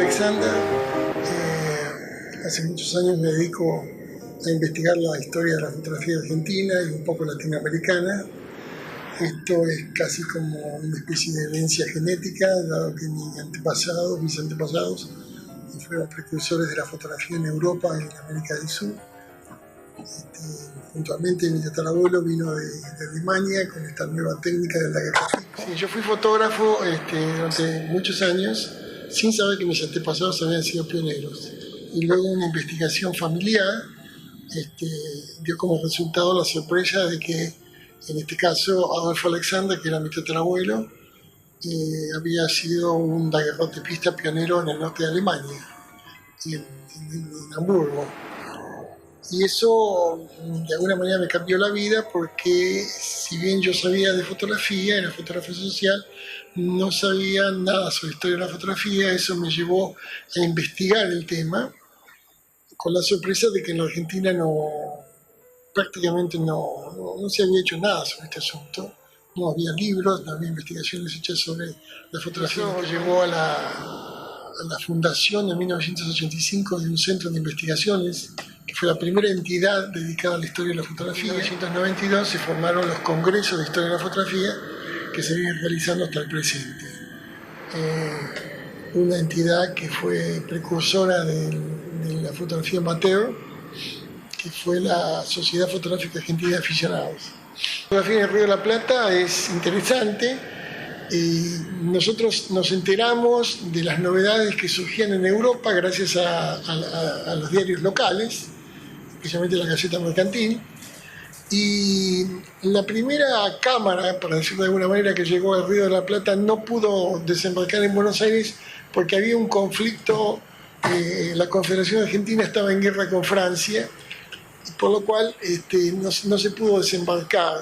Alexander. Hace muchos años me dedico a investigar la historia de la fotografía argentina y un poco latinoamericana. Esto es casi como una especie de herencia genética, dado que mis antepasados, fueron precursores de la fotografía en Europa y en América del Sur. Puntualmente mi tatarabuelo vino de Alemania con esta nueva técnica del daguerrotipo. Sí, yo fui fotógrafo durante muchos años sin saber que mis antepasados habían sido pioneros. Y luego una investigación familiar dio como resultado la sorpresa de que, en este caso, Adolfo Alexander, que era mi tatarabuelo, había sido un daguerrotipista pionero en el norte de Alemania, en Hamburgo. Y eso de alguna manera me cambió la vida, porque si bien yo sabía de fotografía, era fotógrafo social, no sabía nada sobre la historia de la fotografía. Eso me llevó a investigar el tema, con la sorpresa de que en la Argentina prácticamente no se había hecho nada sobre este asunto. No había libros, no había investigaciones hechas sobre la fotografía. Eso llevó a la fundación en 1985 de un centro de investigaciones, que fue la primera entidad dedicada a la historia de la fotografía. En 1992 se formaron los congresos de historia de la fotografía, que se vienen realizando hasta el presente. Una entidad que fue precursora de la fotografía amateur, que fue la Sociedad Fotográfica Argentina de Aficionados. La fotografía en el Río de la Plata es interesante. Nosotros nos enteramos de las novedades que surgían en Europa gracias a los diarios locales, especialmente la Gaceta Mercantil. Y la primera cámara, para decirlo de alguna manera, que llegó al Río de la Plata no pudo desembarcar en Buenos Aires porque había un conflicto. La Confederación Argentina estaba en guerra con Francia, por lo cual no se pudo desembarcar.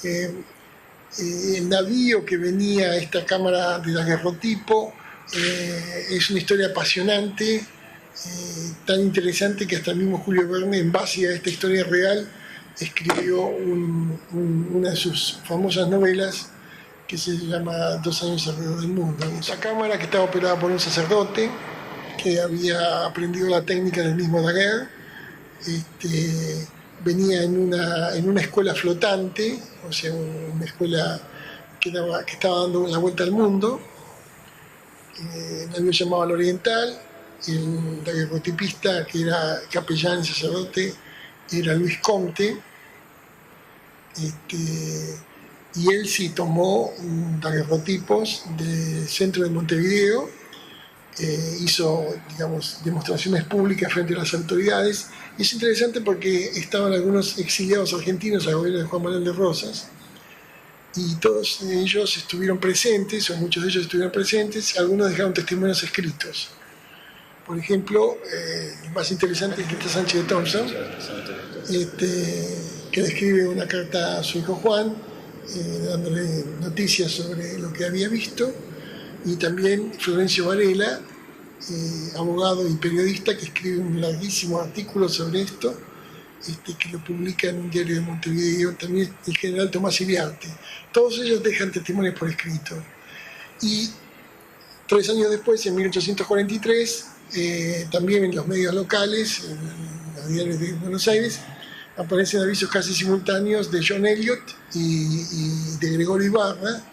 El navío que venía a esta cámara de daguerrotipo es una historia apasionante, tan interesante que hasta el mismo Julio Verne, en base a esta historia real, escribió una de sus famosas novelas que se llama 2 años alrededor del mundo. Esa cámara, que estaba operada por un sacerdote que había aprendido la técnica del mismo Daguerre, venía en una escuela flotante, o sea, una escuela que estaba dando la vuelta al mundo. El navío se llamaba el Oriental. El daguerrotipista, que era capellán y sacerdote, era Luis Comte. Y él sí tomó daguerrotipos del centro de Montevideo, hizo, digamos, demostraciones públicas frente a las autoridades. Y es interesante porque estaban algunos exiliados argentinos al gobierno de Juan Manuel de Rosas, y todos ellos estuvieron presentes, o muchos de ellos estuvieron presentes. Algunos dejaron testimonios escritos. Por ejemplo, el más interesante es Rita Sánchez de Thompson, que le escribe una carta a su hijo Juan, dándole noticias sobre lo que había visto. Y también Florencio Varela, abogado y periodista, que escribe un larguísimo artículo sobre esto, que lo publica en un diario de Montevideo. También el general Tomás Iriarte. Todos ellos dejan testimonios por escrito. Y 3 años después, en 1843, también en los medios locales, en los diarios de Buenos Aires, aparecen avisos casi simultáneos de John Elliot y de Gregorio Ibarra,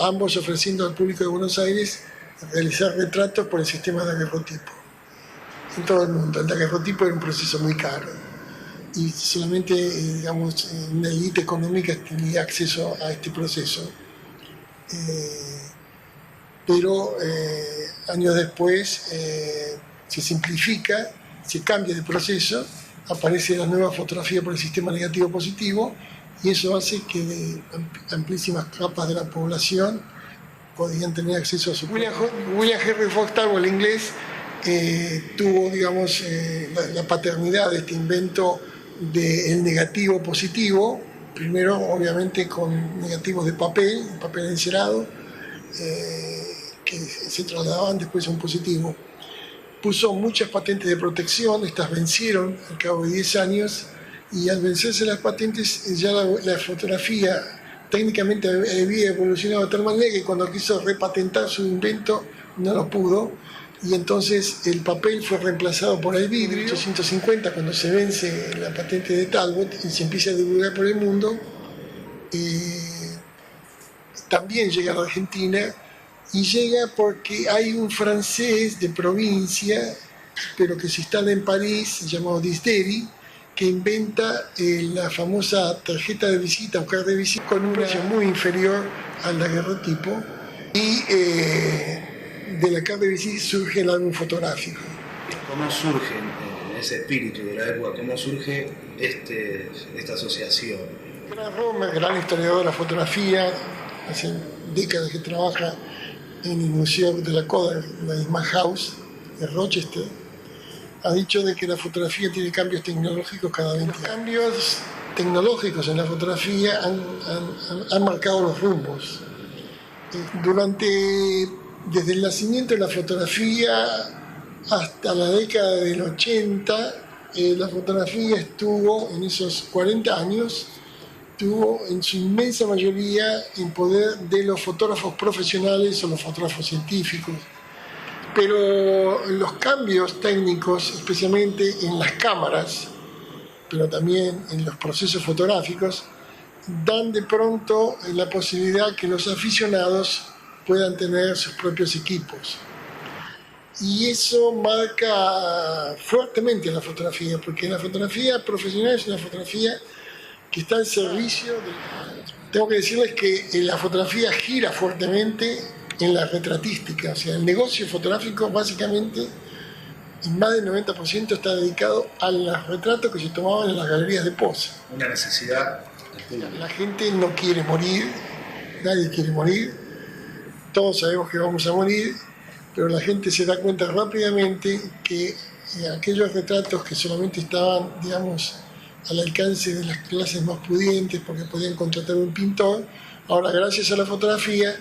ambos ofreciendo al público de Buenos Aires realizar retratos por el sistema de daguerrotipo. En todo el mundo, el daguerrotipo era un proceso muy caro, y solamente, digamos, una élite económica tenía acceso a este proceso. Pero años después se simplifica, se cambia de proceso, aparece la nueva fotografía por el sistema negativo-positivo, y eso hace que amplísimas capas de la población podían tener acceso a su... William Henry Fox Talbot, el inglés, tuvo, digamos, la paternidad de este invento del negativo-positivo, primero obviamente con negativos de papel encerado, que se trasladaban después a un positivo. Puso muchas patentes de protección, estas vencieron al cabo de 10 años, y al vencerse las patentes ya la fotografía técnicamente había evolucionado de tal manera que cuando quiso repatentar su invento no lo pudo, y entonces el papel fue reemplazado por el vidrio. En 1850, cuando se vence la patente de Talbot y se empieza a divulgar por el mundo, también llega a la Argentina, y llega porque hay un francés de provincia, pero que se instala en París, llamado Disderi, que inventa la famosa tarjeta de visita o carta de visita con un precio muy inferior al daguerrotipo, y de la carta de visita surge el álbum fotográfico. ¿Cómo surge en ese espíritu de la época, cómo surge esta asociación? Gran Romer, gran historiador de la fotografía, hace décadas que trabaja en el Museo de la Kodak, la Eastman House de Rochester, ha dicho de que la fotografía tiene cambios tecnológicos cada 20 años. Los cambios tecnológicos en la fotografía han marcado los rumbos. Desde el nacimiento de la fotografía hasta la década del 80, la fotografía estuvo, en esos 40 años, estuvo en su inmensa mayoría en poder de los fotógrafos profesionales o los fotógrafos científicos. Pero los cambios técnicos, especialmente en las cámaras, pero también en los procesos fotográficos, dan de pronto la posibilidad que los aficionados puedan tener sus propios equipos. Y eso marca fuertemente la fotografía, porque la fotografía profesional es una fotografía que está al servicio de... Tengo que decirles que la fotografía gira fuertemente en la retratística, o sea, el negocio fotográfico básicamente en más del 90% está dedicado a los retratos que se tomaban en las galerías de pose. Una necesidad del público. La gente no quiere morir, nadie quiere morir, todos sabemos que vamos a morir, pero la gente se da cuenta rápidamente que aquellos retratos que solamente estaban, digamos, al alcance de las clases más pudientes porque podían contratar un pintor, ahora gracias a la fotografía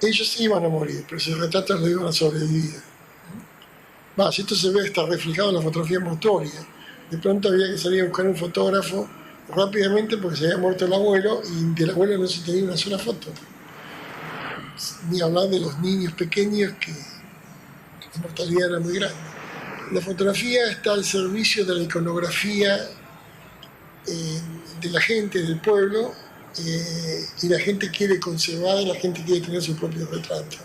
ellos iban a morir, pero sus retratos lo iban a sobrevivir. Esto se ve, está reflejado en la fotografía mortuoria. De pronto había que salir a buscar un fotógrafo rápidamente porque se había muerto el abuelo y del abuelo no se tenía una sola foto. Ni hablar de los niños pequeños que la mortalidad era muy grande. La fotografía está al servicio de la iconografía de la gente, del pueblo, y la gente quiere conservar, y la gente quiere tener su propio retrato.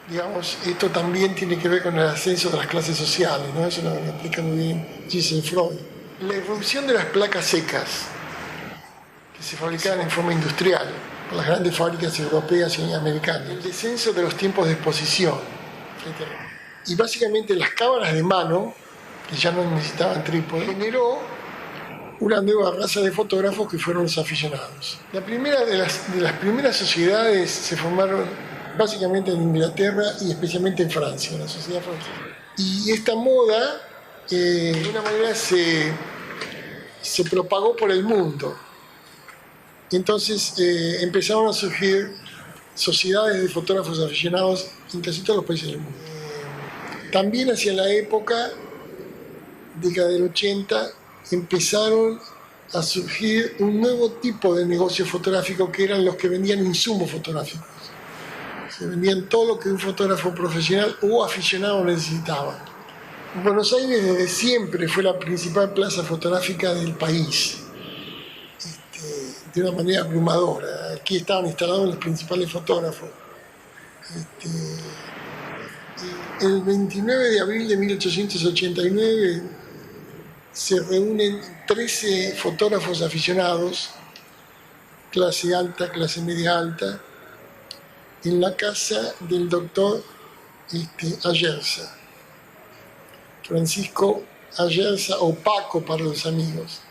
Digamos, esto también tiene que ver con el ascenso de las clases sociales, ¿no? Eso lo explica muy bien Giselle Freud. La irrupción de las placas secas, que se fabricaban en forma industrial por las grandes fábricas europeas y americanas. El descenso de los tiempos de exposición. Y básicamente las cámaras de mano, que ya no necesitaban trípode, generó una nueva raza de fotógrafos que fueron los aficionados. La primera de las primeras sociedades se formaron básicamente en Inglaterra y especialmente en Francia, la sociedad francesa. Y esta moda, de una manera, se propagó por el mundo. Entonces empezaron a surgir sociedades de fotógrafos aficionados en casi todos los países del mundo. También hacia la época, década del 80, empezaron a surgir un nuevo tipo de negocio fotográfico que eran los que vendían insumos fotográficos. Se vendían todo lo que un fotógrafo profesional o aficionado necesitaba. Buenos Aires desde siempre fue la principal plaza fotográfica del país, de una manera abrumadora. Aquí estaban instalados los principales fotógrafos. El 29 de abril de 1889 se reúnen 13 fotógrafos aficionados, clase alta, clase media alta, en la casa del doctor Ayerza, Francisco Ayerza, o Paco para los amigos,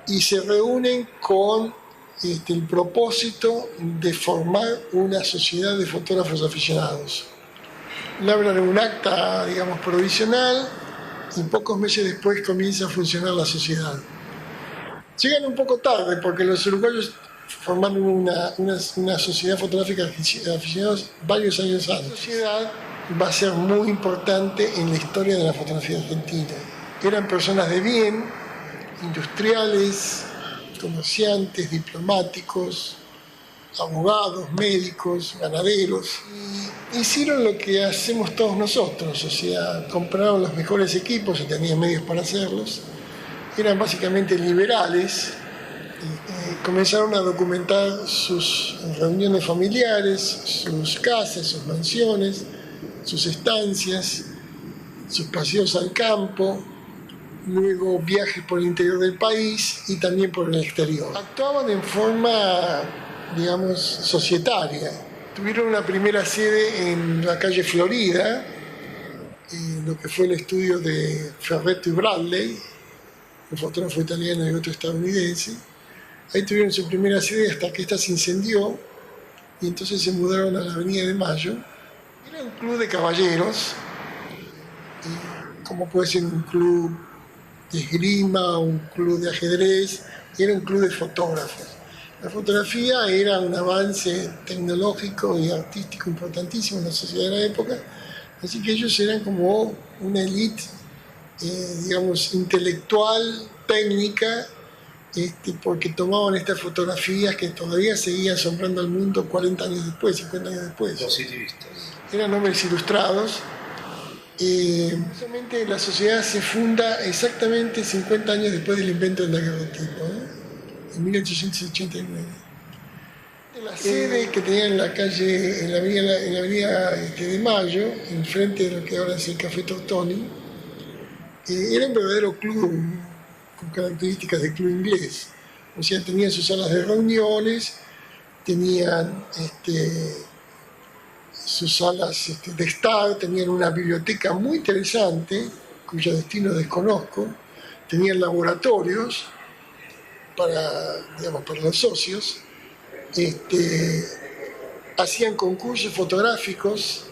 y se reúnen con el propósito de formar una sociedad de fotógrafos aficionados. Labran un acta, digamos, provisional, y pocos meses después comienza a funcionar la sociedad. Llegan un poco tarde porque los uruguayos formaron una sociedad fotográfica de aficionados varios años antes. La sociedad va a ser muy importante en la historia de la fotografía argentina. Eran personas de bien, industriales, comerciantes, diplomáticos, abogados, médicos, ganaderos. Y hicieron lo que hacemos todos nosotros, o sea, compraron los mejores equipos y tenían medios para hacerlos. Eran básicamente liberales. Comenzaron a documentar sus reuniones familiares, sus casas, sus mansiones, sus estancias, sus paseos al campo, luego viajes por el interior del país y también por el exterior. Actuaban en forma, digamos, societaria. Tuvieron una primera sede en la calle Florida, en lo que fue el estudio de Ferretto y Bradley, un fotógrafo italiano y otro estadounidense. Ahí tuvieron su primera sede hasta que esta se incendió y entonces se mudaron a la Avenida de Mayo. Era un club de caballeros, como puede ser un club de esgrima, un club de ajedrez, era un club de fotógrafos. La fotografía era un avance tecnológico y artístico importantísimo en la sociedad de la época, así que ellos eran como una élite, digamos, intelectual, técnica, porque tomaban estas fotografías que todavía seguían asombrando al mundo 40 años después, 50 años después. Positivistas. Eran hombres ilustrados. Precisamente la sociedad se funda exactamente 50 años después del invento del daguerrotipo, en 1889. La sede que tenía en la calle, en la avenida de Mayo, enfrente de lo que ahora es el Café Tortoni, era un verdadero club con características de club inglés. O sea, tenían sus salas de reuniones, tenían sus salas de estar, tenían una biblioteca muy interesante, cuyo destino desconozco, tenían laboratorios para los socios, hacían concursos fotográficos.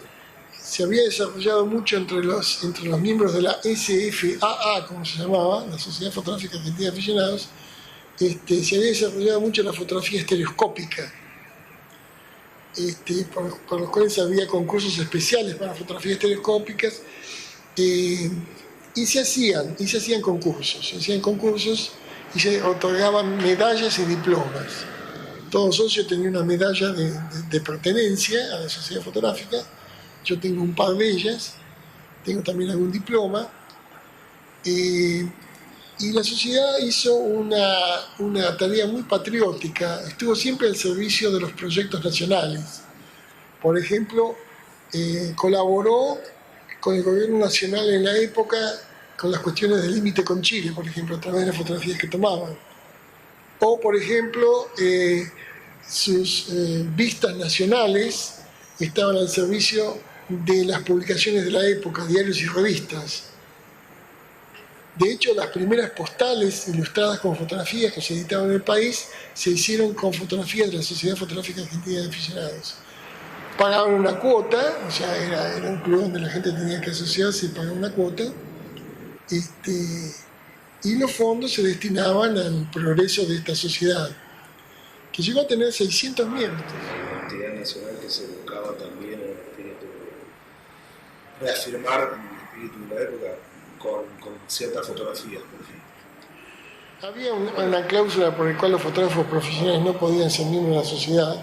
Se había desarrollado mucho entre los miembros de la SFAA, como se llamaba, la Sociedad Fotográfica Argentina de Aficionados, se había desarrollado mucho la fotografía estereoscópica, por los cuales había concursos especiales para fotografías estereoscópicas, y se hacían concursos y se otorgaban medallas y diplomas. Todo socio tenía una medalla de pertenencia a la sociedad fotográfica. Yo tengo un par de ellas, tengo también algún diploma, y la sociedad hizo una tarea muy patriótica, estuvo siempre al servicio de los proyectos nacionales. Por ejemplo, colaboró con el gobierno nacional en la época con las cuestiones del límite con Chile, por ejemplo, a través de las fotografías que tomaban. O, por ejemplo, sus vistas nacionales estaban al servicio de las publicaciones de la época, diarios y revistas. De hecho, las primeras postales ilustradas con fotografías que se editaban en el país se hicieron con fotografías de la Sociedad Fotográfica Argentina de Aficionados. Pagaban una cuota, o sea, era un club donde la gente tenía que asociarse y pagar una cuota, y los fondos se destinaban al progreso de esta sociedad, que llegó a tener 600 miembros. La identidad nacional que se buscaba también en el espíritu, reafirmar el espíritu de la época con ciertas fotografías, por ejemplo. Había una cláusula por la cual los fotógrafos profesionales no podían ser miembros de la sociedad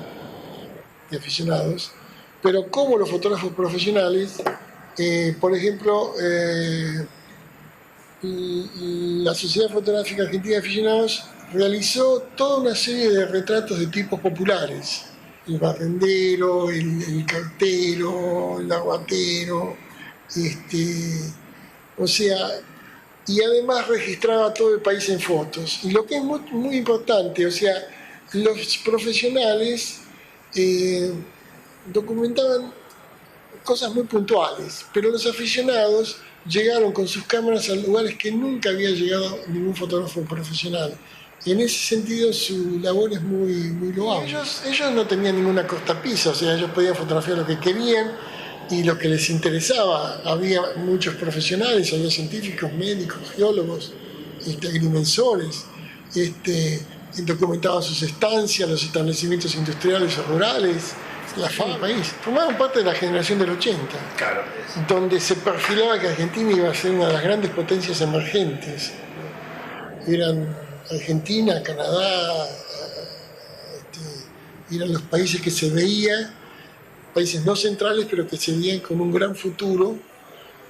de aficionados, pero como los fotógrafos profesionales, por ejemplo, la Sociedad Fotográfica Argentina de Aficionados realizó toda una serie de retratos de tipos populares: el barrendero, el cartero, el aguatero, o sea, y además registraba todo el país en fotos. Y lo que es muy, muy importante, o sea, los profesionales documentaban cosas muy puntuales, pero los aficionados llegaron con sus cámaras a lugares que nunca había llegado ningún fotógrafo profesional. Y en ese sentido su labor es muy, muy loable. Ellos no tenían ninguna cortapisa, o sea, ellos podían fotografiar lo que querían y lo que les interesaba. Había muchos profesionales, había científicos, médicos, geólogos, agrimensores, documentaban sus estancias, los establecimientos industriales o rurales, la fama del país. Formaban parte de la generación del 80, Claro. donde se perfilaba que Argentina iba a ser una de las grandes potencias emergentes. Eran Argentina, Canadá, eran los países que se veían, países no centrales, pero que se veían con un gran futuro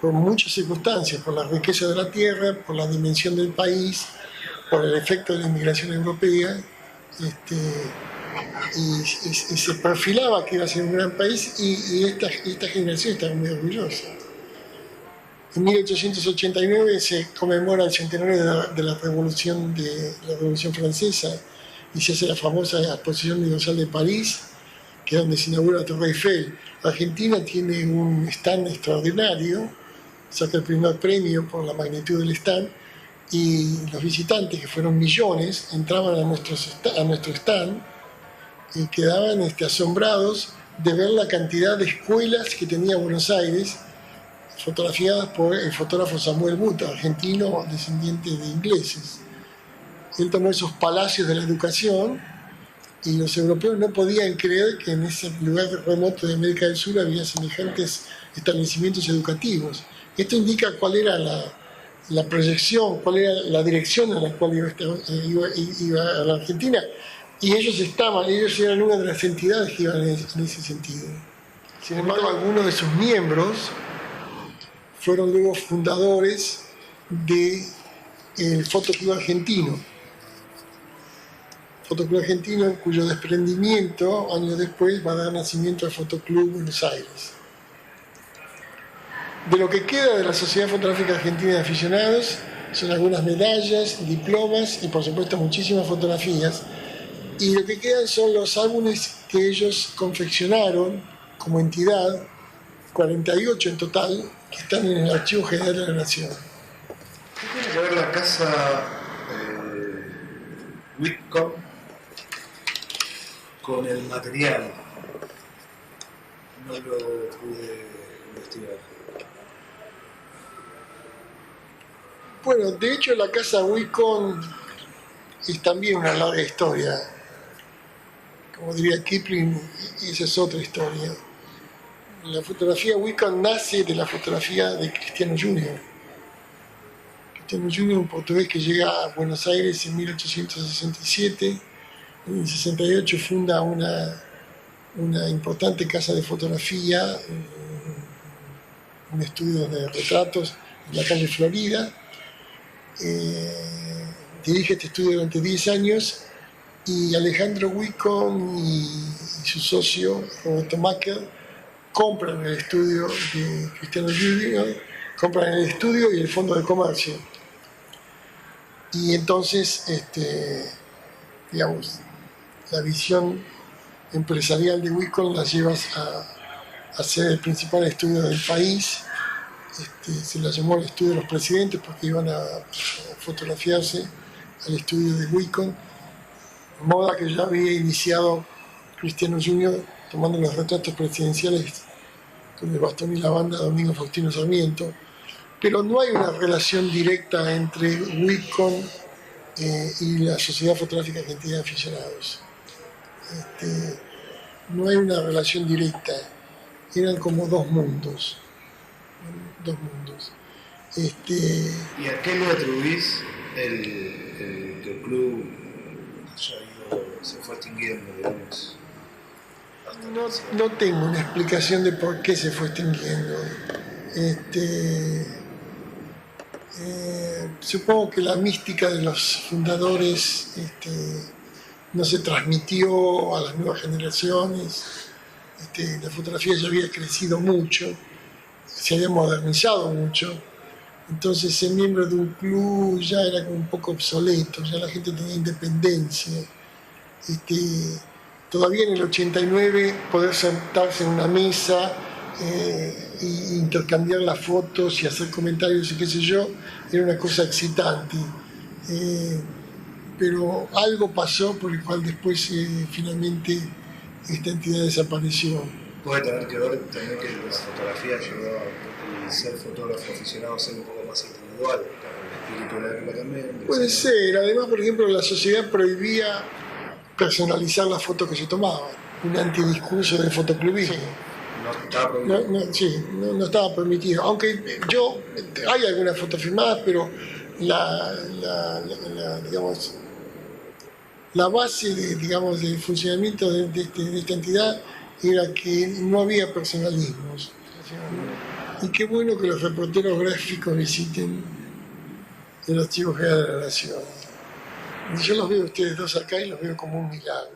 por muchas circunstancias, por la riqueza de la tierra, por la dimensión del país, por el efecto de la inmigración europea, y se perfilaba que iba a ser un gran país, y esta generación estaba muy orgullosa. En 1889 se conmemora el centenario de la Revolución Francesa y se hace la famosa Exposición Universal de París, que es donde se inaugura la Torre Eiffel. Argentina tiene un stand extraordinario, saca el primer premio por la magnitud del stand, y los visitantes, que fueron millones, entraban a nuestro stand y quedaban asombrados de ver la cantidad de escuelas que tenía Buenos Aires, fotografiadas por el fotógrafo Samuel Buta, argentino descendiente de ingleses. Él tomó esos palacios de la educación y los europeos no podían creer que en ese lugar remoto de América del Sur había semejantes establecimientos educativos. Esto indica cuál era la proyección, cuál era la dirección en la cual iba a la Argentina, y ellos eran una de las entidades que iban en ese sentido. Sin embargo, algunos de sus miembros fueron luego fundadores del Fotoclub Argentino. Fotoclub Argentino, cuyo desprendimiento, años después, va a dar nacimiento al Fotoclub Buenos Aires. De lo que queda de la Sociedad Fotográfica Argentina de Aficionados son algunas medallas, diplomas y, por supuesto, muchísimas fotografías. Y lo que quedan son los álbumes que ellos confeccionaron como entidad, 48 en total, que están en el Archivo General de la Nación. ¿Qué tiene que ver la casa Whitcomb con el material? No lo pude investigar. Bueno, de hecho la casa Whitcomb es también una larga historia. Como diría Kipling, esa es otra historia. La fotografía Whitcomb nace de la fotografía de Cristiano Junior. Cristiano Junior, un portugués que llega a Buenos Aires en 1867. En el 68 funda una importante casa de fotografía, un estudio de retratos en la calle Florida. Dirige este estudio durante 10 años y Alejandro Whitcomb y su socio Roberto Macker compran el estudio de Cristiano Junior, compran el estudio y el fondo de comercio. Y entonces, digamos, la visión empresarial de Whitcomb la llevas a ser el principal estudio del país. Se la llamó el estudio de los presidentes porque iban a fotografiarse al estudio de Whitcomb, moda que ya había iniciado Cristiano Junior tomando los retratos presidenciales con el bastón y la banda de Domingo Faustino Sarmiento. Pero no hay una relación directa entre Whitcomb y la Sociedad Fotográfica Argentina de Aficionados. No hay una relación directa, eran como dos mundos. ¿Y a qué le atribuís que el club se fue extinguiendo, digamos? No tengo una explicación de por qué se fue extinguiendo. Supongo que la mística de los fundadores no se transmitió a las nuevas generaciones. La fotografía ya había crecido mucho, se había modernizado mucho, entonces ser miembro de un club ya era como un poco obsoleto, ya la gente tenía independencia. Todavía en el 89 poder sentarse en una mesa e intercambiar las fotos y hacer comentarios y qué sé yo, era una cosa excitante. Pero algo pasó por el cual después finalmente esta entidad desapareció. Puede tener que ver también que la fotografía llegó y ser fotógrafo aficionado a ser un poco más individual, el espíritu de la época también. Puede ser. Además, por ejemplo, la sociedad prohibía personalizar las fotos que se tomaban, un antidiscurso del fotoclubismo. Sí. No estaba permitido. No estaba permitido. Aunque hay algunas fotos firmadas, pero digamos, la base, digamos, del funcionamiento de esta entidad era que no había personalismos. Y qué bueno que los reporteros gráficos visiten el Archivo General de la Nación. Yo los veo a ustedes dos acá y los veo como un milagro.